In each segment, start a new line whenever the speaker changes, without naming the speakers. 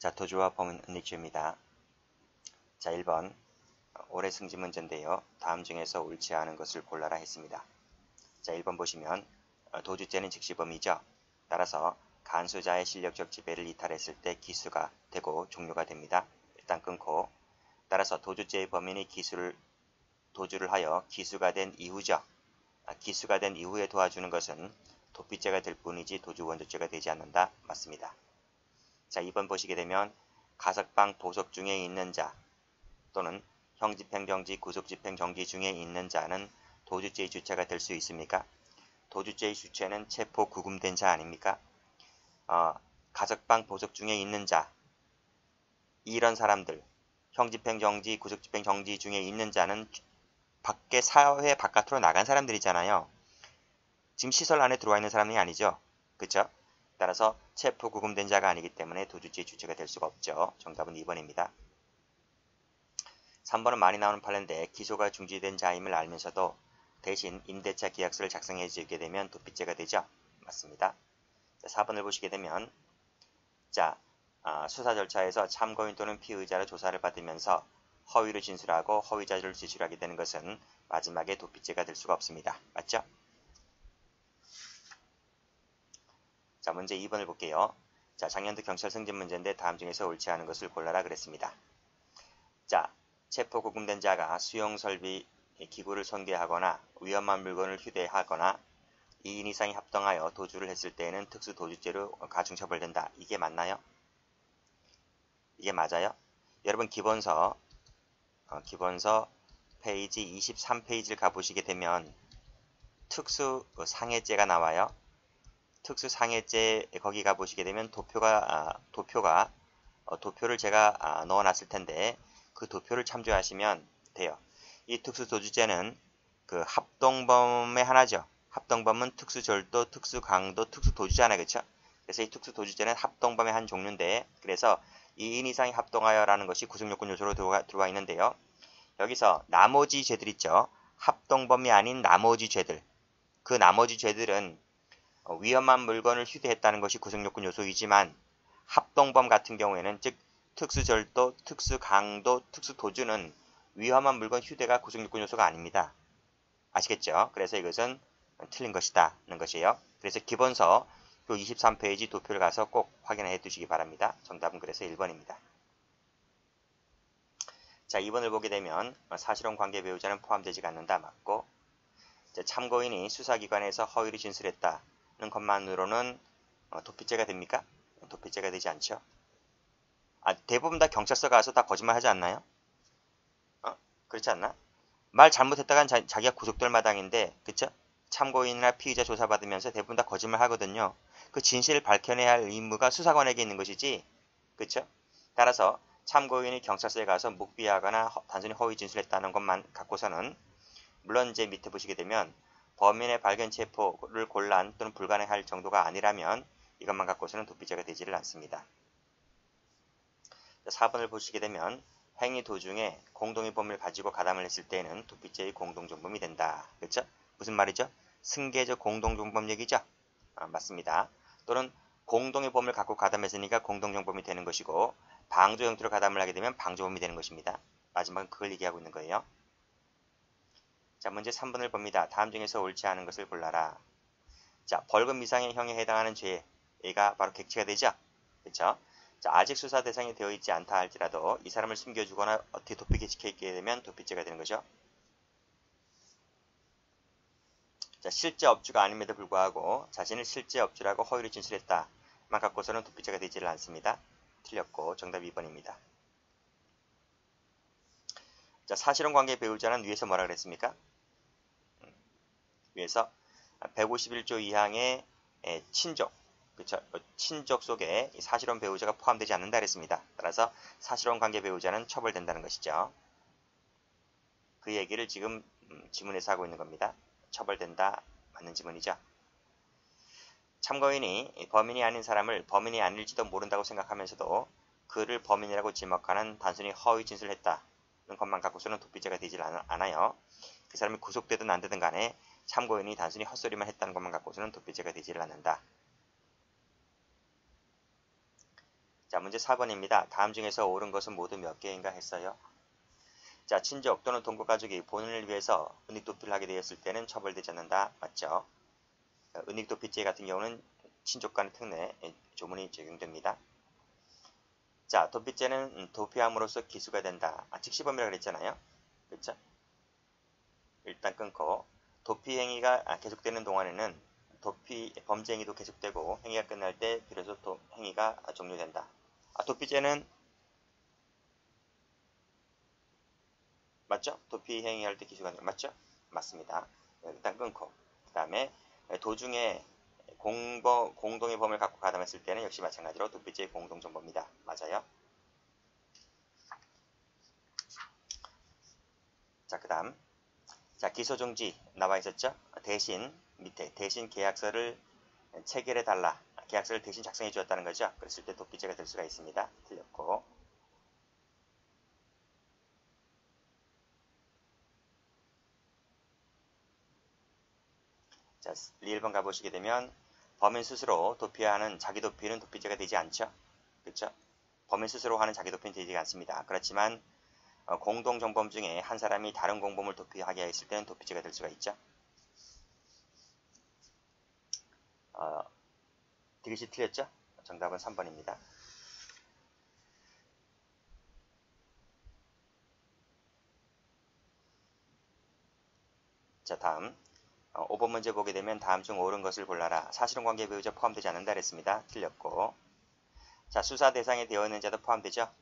자, 도주와 범인 은닉죄입니다. 자, 1번 올해 승진 문제인데요. 다음 중에서 옳지 않은 것을 골라라 했습니다. 자, 1번 보시면 도주죄는 즉시범이죠. 따라서 간수자의 실력적 지배를 이탈했을 때 기수가 되고 종료가 됩니다. 일단 끊고, 따라서 도주죄의 범인이 도주를 하여 기수가 된 이후죠. 기수가 된 이후에 도와주는 것은 도피죄가 될 뿐이지 도주원조죄가 되지 않는다. 맞습니다. 자, 2번 보시게 되면 가석방 보석 중에 있는 자 또는 형집행정지, 구속집행정지 중에 있는 자는 도주죄의 주체가 될 수 있습니까? 도주죄의 주체는 체포 구금된 자 아닙니까? 가석방 보석 중에 있는 자, 이런 사람들, 형집행정지, 구속집행정지 중에 있는 자는 밖에 사회 바깥으로 나간 사람들이잖아요. 지금 시설 안에 들어와 있는 사람이 아니죠. 그쵸? 따라서 체포 구금된 자가 아니기 때문에 도주죄의 주체가 될 수가 없죠. 정답은 2번입니다. 3번은 많이 나오는 판례인데 기소가 중지된 자임을 알면서도 대신 임대차 계약서를 작성해 주게 되면 도피죄가 되죠. 맞습니다. 자, 4번을 보시게 되면 수사 절차에서 참고인 또는 피의자로 조사를 받으면서 허위로 진술하고 허위 자료를 제출하게 되는 것은 마지막에 도피죄가 될 수가 없습니다. 맞죠? 자, 문제 2번을 볼게요. 자, 작년도 경찰 승진 문제인데 다음 중에서 옳지 않은 것을 골라라 그랬습니다. 자, 체포 구금된 자가 수용설비 기구를 손괴하거나 위험한 물건을 휴대하거나 2인 이상이 합동하여 도주를 했을 때에는 특수 도주죄로 가중처벌된다. 이게 맞나요? 이게 맞아요? 여러분 기본서 페이지 23페이지를 가보시게 되면 특수 상해죄가 나와요. 특수 상해죄 거기 가보시게 되면 도표를 제가 넣어놨을 텐데 그 도표를 참조하시면 돼요. 이 특수도주죄는 그 합동범의 하나죠. 합동범은 특수절도, 특수강도, 특수도주잖아요. 그쵸? 그래서 이 특수도주죄는 합동범의 한 종류인데, 그래서 2인 이상이 합동하여라는 것이 구성요건 요소로 들어와 있는데요. 여기서 나머지 죄들 있죠. 합동범이 아닌 나머지 죄들. 그 나머지 죄들은 위험한 물건을 휴대했다는 것이 구성요건 요소이지만 합동범 같은 경우에는 즉 특수절도, 특수강도, 특수도주는 위험한 물건 휴대가 구성요건 요소가 아닙니다. 아시겠죠? 그래서 이것은 틀린 것이다는 것이에요. 그래서 기본서 23페이지 도표를 가서 꼭 확인해 두시기 바랍니다. 정답은 그래서 1번입니다. 자, 2번을 보게 되면 사실혼 관계 배우자는 포함되지 않는다. 맞고, 참고인이 수사기관에서 허위를 진술했다는 것만으로는 도피죄가 됩니까? 도피죄가 되지 않죠. 대부분 다 경찰서 가서 다 거짓말 하지 않나요? 그렇지 않나? 말 잘못했다간 자기가 구속될 마당인데, 그쵸? 참고인이나 피의자 조사받으면서 대부분 다 거짓말 하거든요. 그 진실을 밝혀내야 할 의무가 수사관에게 있는 것이지, 그쵸? 따라서 참고인이 경찰서에 가서 묵비하거나 단순히 허위 진술했다는 것만 갖고서는, 물론 이제 밑에 보시게 되면 범인의 발견 체포를 곤란 또는 불가능할 정도가 아니라면 이것만 갖고서는 도피죄가 되지를 않습니다. 4번을 보시게 되면 행위 도중에 공동의 범위를 가지고 가담을 했을 때에는 도피죄의 공동정범이 된다. 그렇죠? 무슨 말이죠? 승계적 공동정범 얘기죠? 맞습니다. 또는 공동의 범위를 갖고 가담했으니까 공동정범이 되는 것이고 방조 형태로 가담을 하게 되면 방조범이 되는 것입니다. 마지막은 그걸 얘기하고 있는 거예요. 자, 문제 3번을 봅니다. 다음 중에서 옳지 않은 것을 골라라. 자, 벌금 이상의 형에 해당하는 죄가 바로 객체가 되죠? 그렇죠? 자, 아직 수사 대상이 되어 있지 않다 할지라도 이 사람을 숨겨주거나 어떻게 도피게 시켜있게 되면 도피죄가 되는 거죠. 자, 실제 업주가 아님에도 불구하고 자신을 실제 업주라고 허위로 진술했다만 갖고서는 도피죄가 되지를 않습니다. 틀렸고 정답 2번입니다. 자, 사실혼 관계 배우자는 위에서 뭐라 그랬습니까? 위에서 151조 2항의 친족, 그쵸? 친족 속에 사실혼 배우자가 포함되지 않는다 그랬습니다. 따라서 사실혼 관계 배우자는 처벌된다는 것이죠. 그 얘기를 지금 지문에서 하고 있는 겁니다. 처벌된다. 맞는 지문이죠. 참고인이 범인이 아닌 사람을 범인이 아닐지도 모른다고 생각하면서도 그를 범인이라고 지목하는 단순히 허위 진술을 했다는 것만 갖고서는 도피죄가 되질 않아요. 그 사람이 구속되든 안 되든 간에 참고인이 단순히 헛소리만 했다는 것만 갖고서는 도피죄가 되지를 않는다. 자, 문제 4번입니다. 다음 중에서 옳은 것은 모두 몇 개인가 했어요. 자, 친족 또는 동거 가족이 본인을 위해서 은닉도피를 하게 되었을 때는 처벌되지 않는다. 맞죠? 은닉도피죄 같은 경우는 친족 간의 특례 조문이 적용됩니다. 자, 도피죄는 도피함으로써 기수가 된다. 즉시범이라고 그랬잖아요. 그렇죠? 일단 끊고 도피 행위가 계속되는 동안에는 범죄 행위도 계속되고 행위가 끝날 때 비로소 행위가 종료된다. 도피죄는 맞죠? 도피 행위할 때 기수가 맞죠? 맞습니다. 일단 끊고 그 다음에 도중에 공동의 범을 갖고 가담했을 때는 역시 마찬가지로 도피죄의 공동정범이다. 맞아요. 자, 그 다음 자, 기소중지 나와 있었죠? 밑에 대신 계약서를 체결해 달라. 계약서를 대신 작성해 주었다는 거죠. 그랬을 때 도피죄가 될 수가 있습니다. 틀렸고. 자, 1번 가보시게 되면 범인 스스로 도피하는 자기 도피는 도피죄가 되지 않죠. 그렇죠? 범인 스스로 하는 자기 도피는 되지 않습니다. 그렇지만 공동정범 중에 한 사람이 다른 공범을 도피하게 했을 때는 도피죄가 될 수가 있죠. 디귿이 틀렸죠? 정답은 3번입니다. 자, 다음 5번 문제 보게 되면 다음 중 옳은 것을 골라라. 사실혼 관계 배우자 포함되지 않는다 그랬습니다. 틀렸고. 자, 수사 대상이 되어 있는 자도 포함되죠?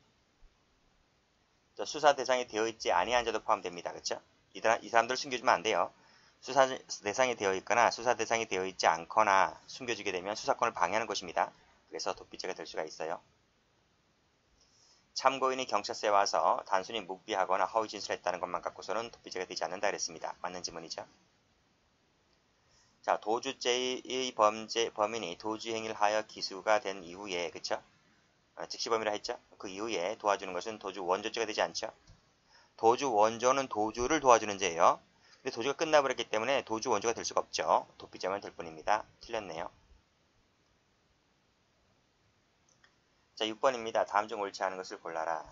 수사 대상이 되어 있지 아니한 자도 포함됩니다. 그렇죠? 이 사람들 숨겨주면 안 돼요. 수사 대상이 되어 있거나 수사 대상이 되어 있지 않거나 숨겨주게 되면 수사권을 방해하는 것입니다. 그래서 도피죄가 될 수가 있어요. 참고인이 경찰서에 와서 단순히 묵비하거나 허위 진술했다는 것만 갖고서는 도피죄가 되지 않는다 그랬습니다. 맞는 지문이죠. 자, 도주죄의 범인이 도주 행위를 하여 기수가 된 이후에, 그쵸? 즉시범이라 했죠? 그 이후에 도와주는 것은 도주 원조죄가 되지 않죠? 도주 원조는 도주를 도와주는 죄예요. 근데 도주가 끝나버렸기 때문에 도주 원조가 될 수가 없죠. 도피죄만 될 뿐입니다. 틀렸네요. 자, 6번입니다. 다음 중 옳지 않은 것을 골라라.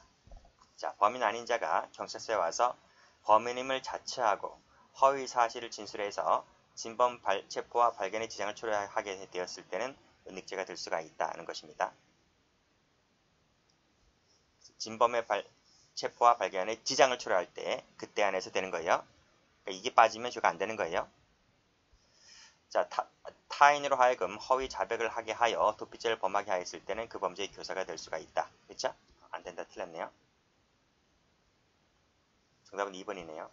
자, 범인 아닌 자가 경찰서에 와서 범인임을 자처하고 허위 사실을 진술해서 진범 체포와 발견의 지장을 초래하게 되었을 때는 은닉죄가 될 수가 있다는 것입니다. 진범의 체포와 발견의 지장을 초래할 때 그때 안에서 되는 거예요. 그러니까 이게 빠지면 저가 안 되는 거예요. 자, 타인으로 하여금 허위 자백을 하게 하여 도피죄를 범하게 하였을 때는 그 범죄의 교사가 될 수가 있다. 그렇죠? 안 된다. 틀렸네요. 정답은 2번이네요.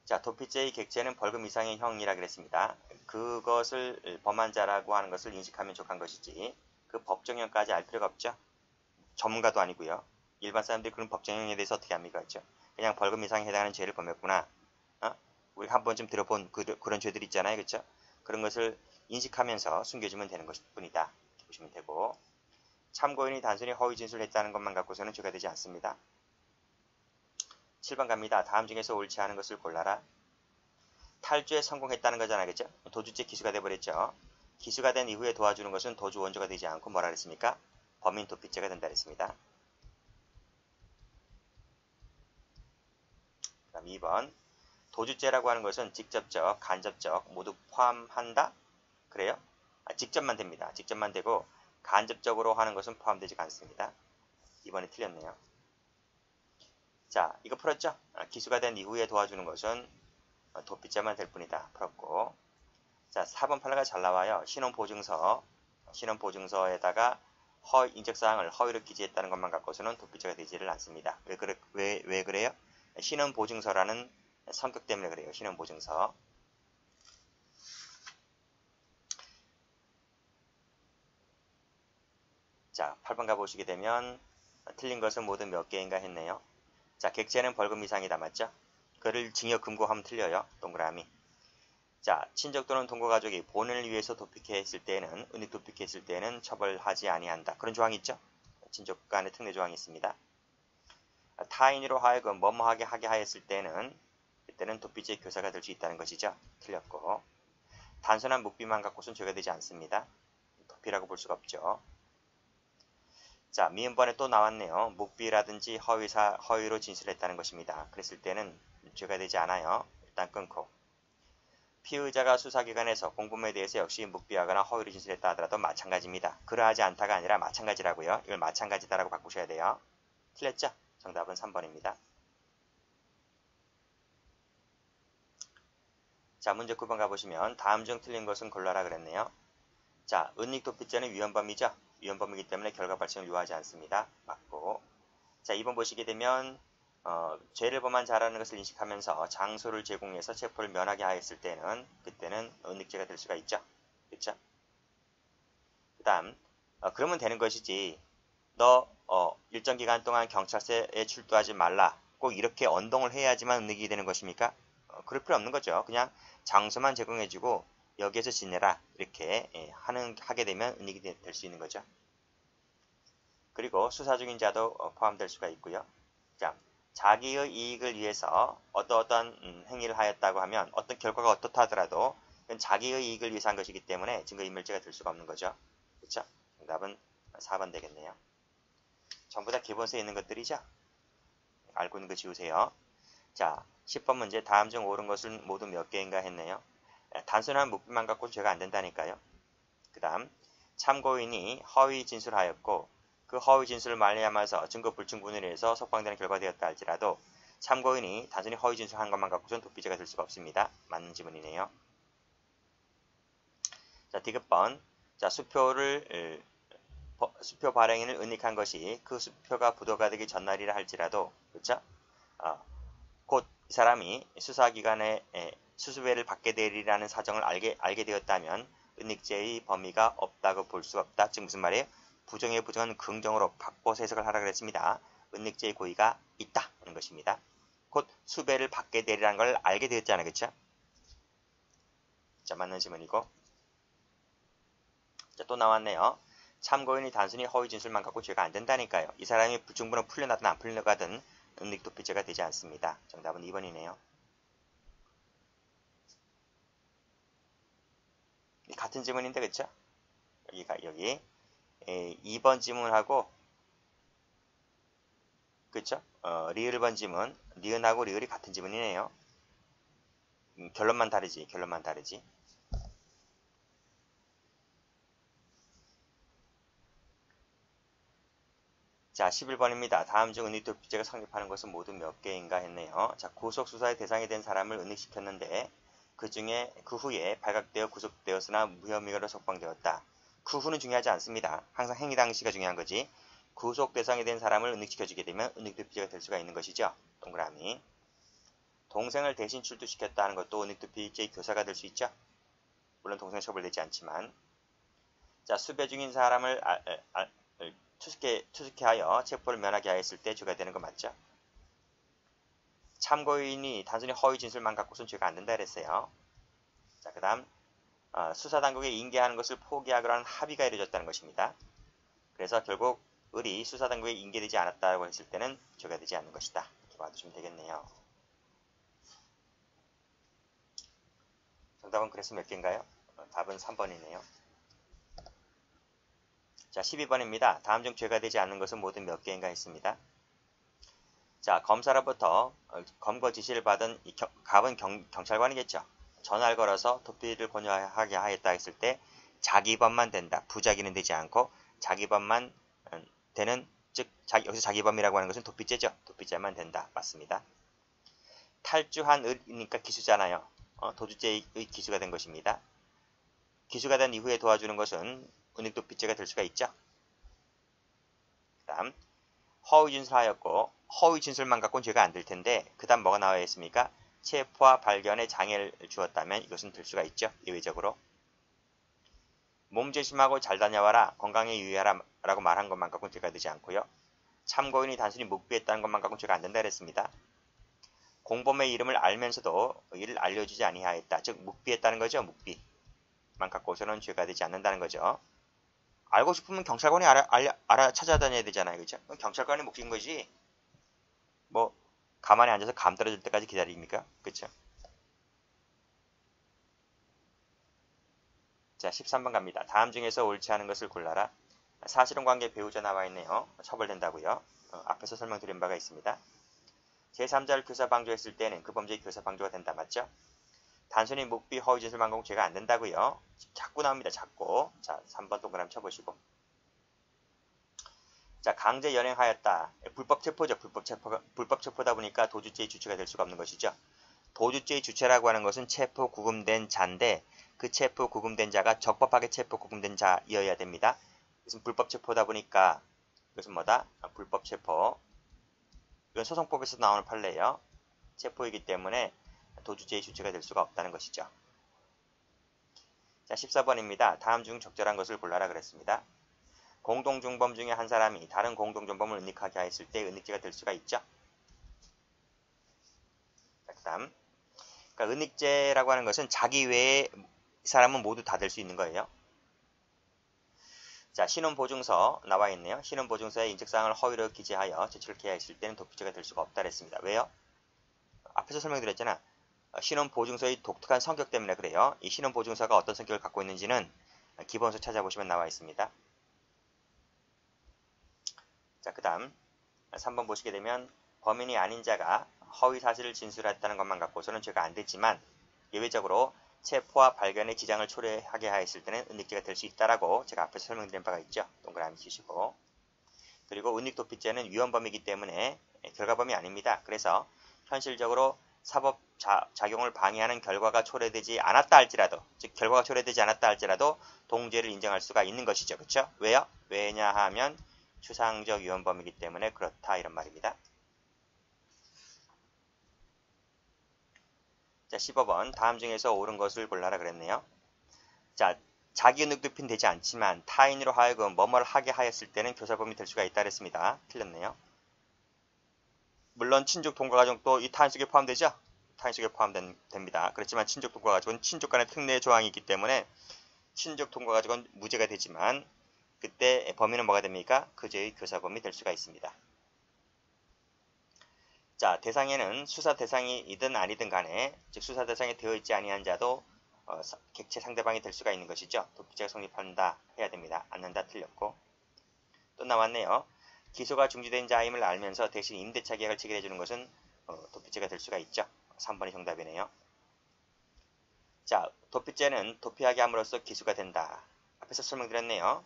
자, 도피죄의 객체는 벌금 이상의 형이라 그랬습니다. 그것을 범한 자라고 하는 것을 인식하면 족한 것이지 그 법정형까지 알 필요가 없죠. 전문가도 아니고요. 일반 사람들이 그런 법정형에 대해서 어떻게 합니까? 그렇죠? 그냥 벌금 이상에 해당하는 죄를 범했구나. 우리가 한 번쯤 들어본 그런 죄들 있잖아요. 그렇죠? 그런 것을 인식하면서 숨겨주면 되는 것일 뿐이다. 이렇게 보시면 되고 참고인이 단순히 허위 진술을 했다는 것만 갖고서는 죄가 되지 않습니다. 7번 갑니다. 다음 중에서 옳지 않은 것을 골라라. 탈주에 성공했다는 거잖아요. 그죠? 도주죄 기수가 돼버렸죠. 기수가 된 이후에 도와주는 것은 도주 원조가 되지 않고 뭐라 그랬습니까? 범인 도피죄가 된다 그랬습니다. 그 다음 2번. 도주죄라고 하는 것은 직접적, 간접적 모두 포함한다? 그래요? 직접만 됩니다. 직접만 되고 간접적으로 하는 것은 포함되지 않습니다. 2번이 틀렸네요. 자, 이거 풀었죠? 기수가 된 이후에 도와주는 것은 도피죄만 될 뿐이다. 풀었고. 자, 4번 판례가 잘 나와요. 신원보증서에다가 인적사항을 허위로 기재했다는 것만 갖고서는 도피죄가 되지를 않습니다. 왜 그래요? 신원보증서라는 성격 때문에 그래요. 신원보증서. 자, 8번 가보시게 되면 틀린 것은 모두 몇 개인가 했네요. 자, 객체는 벌금 이상이다. 맞죠? 그를 징역 금고하면 틀려요. 동그라미. 자, 친족 또는 동거가족이 본인을 위해서 도피케 했을 때는 은닉 도피케 했을 때는 처벌하지 아니한다. 그런 조항이 있죠? 친족 간의 특례 조항이 있습니다. 타인으로 하여금 뭐뭐하게 하게 하였을 때는 그때는 도피죄 교사가 될 수 있다는 것이죠. 틀렸고 단순한 묵비만 갖고선 죄가 되지 않습니다. 도피라고 볼 수가 없죠. 자, 미음번에 또 나왔네요. 묵비라든지 허위로 진술했다는 것입니다. 그랬을 때는 죄가 되지 않아요. 일단 끊고. 피의자가 수사기관에서 공범에 대해서 역시 묵비하거나 허위로 진술했다 하더라도 마찬가지입니다. 그러하지 않다가 아니라 마찬가지라고요. 이걸 마찬가지다라고 바꾸셔야 돼요. 틀렸죠? 정답은 3번입니다. 자, 문제 9번 가보시면 다음 중 틀린 것은 골라라 그랬네요. 자, 은닉도피죄는 위헌범이죠. 위헌범이기 때문에 결과 발생을 요하지 않습니다. 맞고. 자, 2번 보시게 되면 죄를 범한 자라는 것을 인식하면서 장소를 제공해서 체포를 면하게 하였을 때는 그때는 은닉죄가 될 수가 있죠. 그렇죠? 그 다음 그러면 되는 것이지 너 일정 기간 동안 경찰서에 출두하지 말라. 꼭 이렇게 언동을 해야지만 은닉이 되는 것입니까? 그럴 필요 없는 거죠. 그냥 장소만 제공해주고 여기에서 지내라 이렇게 하게 되면 은닉이 될 수 있는 거죠. 그리고 수사 중인 자도 포함될 수가 있고요. 자, 자기의 이익을 위해서 어떠한 행위를 하였다고 하면 어떤 결과가 어떻다 하더라도 그건 자기의 이익을 위해서 한 것이기 때문에 증거인멸죄가 될 수가 없는 거죠. 그렇죠? 정답은 4번 되겠네요. 전부 다 기본서에 있는 것들이죠. 알고 있는 거 지우세요. 자, 10번 문제 다음 중 옳은 것은 모두 몇 개인가 했네요. 단순한 묵비만 갖고 죄가 안 된다니까요. 그 다음 참고인이 허위 진술하였고 그 허위 진술을 말미암아서 증거 불충분으로 해서 석방되는 결과가 되었다 할지라도 참고인이 단순히 허위 진술한 것만 갖고선 도피죄가 될 수가 없습니다. 맞는 지문이네요. 자, 디귿번. 자, 수표 발행인을 은닉한 것이 그 수표가 부도가 되기 전날이라 할지라도 그렇죠? 곧 이 사람이 수사기관에 수수배를 받게 되리라는 사정을 알게 되었다면 은닉죄의 범위가 없다고 볼 수 없다. 즉 무슨 말이에요? 부정의 부정은 긍정으로 바꿔서 해석을 하라 그랬습니다. 은닉죄의 고의가 있다 하는 것입니다. 곧 수배를 받게 되리라는 걸 알게 되었잖아요. 그렇죠? 자, 맞는 질문이고. 자, 또 나왔네요. 참고인이 단순히 허위 진술만 갖고 죄가 안 된다니까요. 이 사람이 불충분은 풀려나든 안 풀려가든 은닉도피죄가 되지 않습니다. 정답은 2번이네요. 같은 지문인데 그쵸? 여기 2번 지문하고 그쵸? 리을번 지문, 니은하고 리을이 같은 지문이네요. 결론만 다르지. 자, 11번입니다. 다음 중 은닉도피죄가 성립하는 것은 모두 몇 개인가 했네요. 자, 구속수사의 대상이 된 사람을 은닉시켰는데 그 후에 발각되어 구속되었으나 무혐의로 석방되었다. 그 후는 중요하지 않습니다. 항상 행위 당시가 중요한 거지. 구속 대상이 된 사람을 은닉시켜주게 되면 은닉도피죄가 될 수가 있는 것이죠. 동그라미. 동생을 대신 출두시켰다는 것도 은닉도피죄의 교사가 될 수 있죠. 물론 동생 처벌되지 않지만. 자, 수배 중인 사람을 투숙해하여 체포를 면하게 하였을 때 죄가 되는 거 맞죠? 참고인이 단순히 허위 진술만 갖고선 죄가 안 된다 그랬어요. 자, 그 다음 수사당국에 인계하는 것을 포기하기로 하는 합의가 이루어졌다는 것입니다. 그래서 결국 을이 수사당국에 인계되지 않았다고 했을 때는 죄가 되지 않는 것이다. 이렇게 봐주시면 되겠네요. 정답은 그래서 몇 개인가요? 답은 3번이네요. 자, 12번입니다. 다음 중 죄가 되지 않는 것은 모두 몇 개인가 했습니다. 자, 검사로부터 검거 지시를 받은 갑은 경찰관이겠죠. 전화를 걸어서 도피를 권유하게 하였다 했을 때 자기범만 된다. 부자기는 되지 않고 자기범만 되는, 즉 여기서 자기범이라고 하는 것은 도피죄죠. 도피죄만 된다. 맞습니다. 탈주한 을이니까 기수잖아요. 도주죄의 기수가 된 것입니다. 기수가 된 이후에 도와주는 것은 은닉도피죄가 될 수가 있죠. 그 다음 허위 진술하였고 허위 진술만 갖고는 죄가 안 될 텐데 그 다음 뭐가 나와 있습니까? 체포와 발견에 장애를 주었다면 이것은 될 수가 있죠. 예외적으로. 몸조심하고 잘 다녀와라. 건강에 유의하라 라고 말한 것만 갖고는 죄가 되지 않고요. 참고인이 단순히 묵비했다는 것만 갖고는 죄가 안 된다 그랬습니다. 공범의 이름을 알면서도 이를 알려주지 아니하였다. 즉 묵비했다는 거죠. 묵비만 갖고서는 죄가 되지 않는다는 거죠. 알고 싶으면 경찰관이 알아 찾아다녀야 되잖아요. 그죠? 경찰관이 묵힌 거지. 뭐 가만히 앉아서 감 떨어질 때까지 기다립니까? 그쵸? 자, 13번 갑니다. 다음 중에서 옳지 않은 것을 골라라. 사실혼 관계 배우자 나와 있네요. 처벌된다고요. 앞에서 설명드린 바가 있습니다. 제3자를 교사 방조했을 때는 그 범죄의 교사 방조가 된다. 맞죠? 단순히 묵비, 허위, 진술, 만공 죄가 안 된다고요. 자꾸 나옵니다. 자꾸. 자, 3번 동그라미 쳐보시고. 자, 강제 연행하였다. 불법 체포죠. 불법 체포다 보니까 도주죄의 주체가 될 수가 없는 것이죠. 도주죄의 주체라고 하는 것은 체포 구금된 자인데 그 체포 구금된 자가 적법하게 체포 구금된 자이어야 됩니다. 이것은 불법 체포다 보니까 이것은 뭐다? 불법 체포. 이건 소송법에서 나오는 판례예요. 체포이기 때문에 도주죄의 주체가 될 수가 없다는 것이죠. 자, 14번입니다. 다음 중 적절한 것을 골라라 그랬습니다. 공동중범 중에 한 사람이 다른 공동중범을 은닉하게 하였을 때 은닉죄가 될 수가 있죠. 자, 그 다음. 그러니까 은닉죄라고 하는 것은 자기 외에 사람은 모두 다 될 수 있는 거예요. 자, 신원보증서 나와 있네요. 신원보증서에 인적사항을 허위로 기재하여 제출케 하였을 때는 도피죄가 될 수가 없다 그랬습니다. 왜요? 앞에서 설명드렸잖아. 신원보증서의 독특한 성격 때문에 그래요. 이 신원보증서가 어떤 성격을 갖고 있는지는 기본서 찾아보시면 나와 있습니다. 자, 그 다음 3번 보시게 되면 범인이 아닌 자가 허위 사실을 진술했다는 것만 갖고서는 죄가 안 되지만 예외적으로 체포와 발견에 지장을 초래하게 하였을 때는 은닉죄가 될 수 있다라고 제가 앞에서 설명드린 바가 있죠. 동그라미 치시고. 그리고 은닉도피죄는 위헌범이기 때문에 결과범이 아닙니다. 그래서 현실적으로 사법 작용을 방해하는 결과가 초래되지 않았다 할지라도, 즉 결과가 초래되지 않았다 할지라도 동죄를 인정할 수가 있는 것이죠. 그렇죠? 왜요? 왜냐하면 추상적 위헌범이기 때문에 그렇다 이런 말입니다. 자, 15번 다음 중에서 옳은 것을 골라라 그랬네요. 자, 자기 은닉도피는 되지 않지만 타인으로 하여금 뭐뭐를 하게 하였을 때는 교사범이 될 수가 있다 그랬습니다. 틀렸네요. 물론 친족 동거가족도 이 타인 속에 포함되죠? 타인 속에 포함됩니다. 그렇지만 친족 동거가족은 친족 간의 특례 조항이 있기 때문에 친족 동거가족은 무죄가 되지만 그때 범인은 뭐가 됩니까? 그 죄의 교사범이 될 수가 있습니다. 자, 대상에는 수사 대상이든 아니든 간에 즉 수사 대상이 되어 있지 아니한 자도 객체 상대방이 될 수가 있는 것이죠. 도피죄가 성립한다 해야 됩니다. 않는다 틀렸고. 또 나왔네요. 기소가 중지된 자임을 알면서 대신 임대차 계약을 체결해 주는 것은 도피죄가 될 수가 있죠. 3번이 정답이네요. 자, 도피죄는 도피하게 함으로써 기소가 된다. 앞에서 설명드렸네요.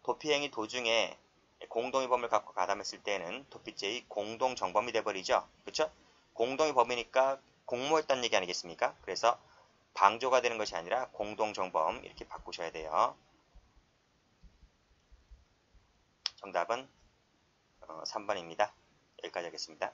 도피행위 도중에 공동의 범을 갖고 가담했을 때는 도피죄의 공동정범이 돼버리죠. 그렇죠? 공동의 범이니까 공모했다는 얘기 아니겠습니까? 그래서 방조가 되는 것이 아니라 공동정범 이렇게 바꾸셔야 돼요. 정답은 3번입니다. 여기까지 하겠습니다.